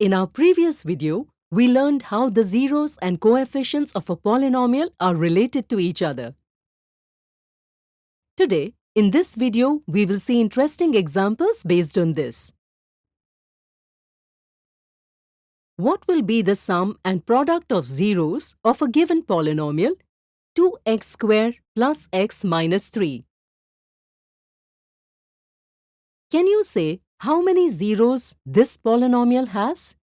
In our previous video, we learned how the zeros and coefficients of a polynomial are related to each other. Today, in this video, we will see interesting examples based on this. What will be the sum and product of zeros of a given polynomial 2x squared plus x minus 3? Can you say how many zeros this polynomial has?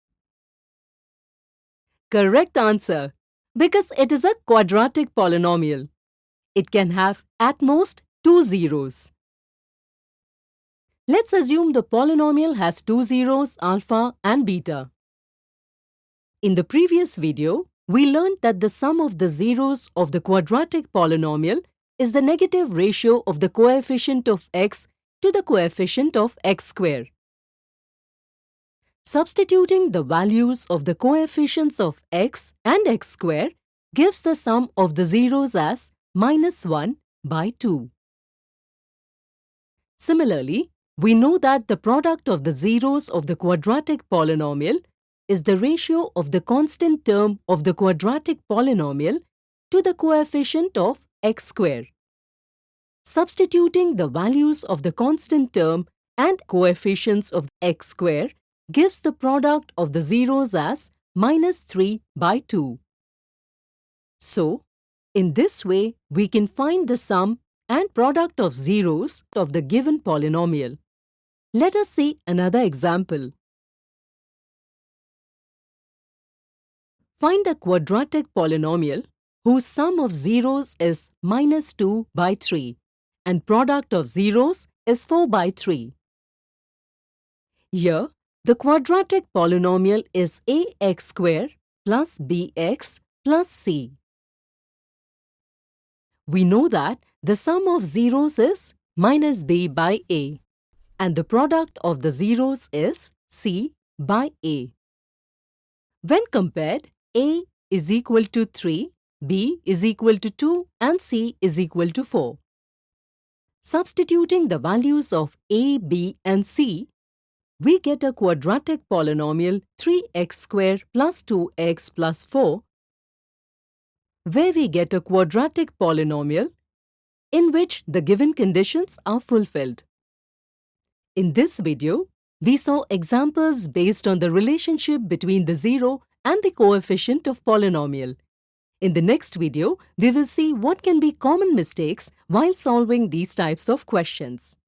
Correct answer, because it is a quadratic polynomial. It can have at most 2 zeros. Let's assume the polynomial has 2 zeros alpha and beta. In the previous video, we learned that the sum of the zeros of the quadratic polynomial is the negative ratio of the coefficient of x to the coefficient of x squared. Substituting the values of the coefficients of x and x squared gives the sum of the zeros as -1 by 2. Similarly, we know that the product of the zeros of the quadratic polynomial is the ratio of the constant term of the quadratic polynomial to the coefficient of x squared. Substituting the values of the constant term and coefficients of x squared gives the product of the zeros as -3 by 2. So, in this way, we can find the sum and product of zeros of the given polynomial. Let us see another example. Find a quadratic polynomial whose sum of zeros is -2 by 3 and product of zeros is 4 by 3. Here, the quadratic polynomial is ax squared plus bx plus c. We know that the sum of zeros is -b by a and the product of the zeros is c by a. When compared, a is equal to 3, b is equal to 2 and c is equal to 4. Substituting the values of a, b and c, we get a quadratic polynomial 3x squared plus 2x plus 4, where we get a quadratic polynomial in which the given conditions are fulfilled. In this video, we saw examples based on the relationship between the zero and the coefficient of polynomial. In the next video, we will see what can be common mistakes while solving these types of questions.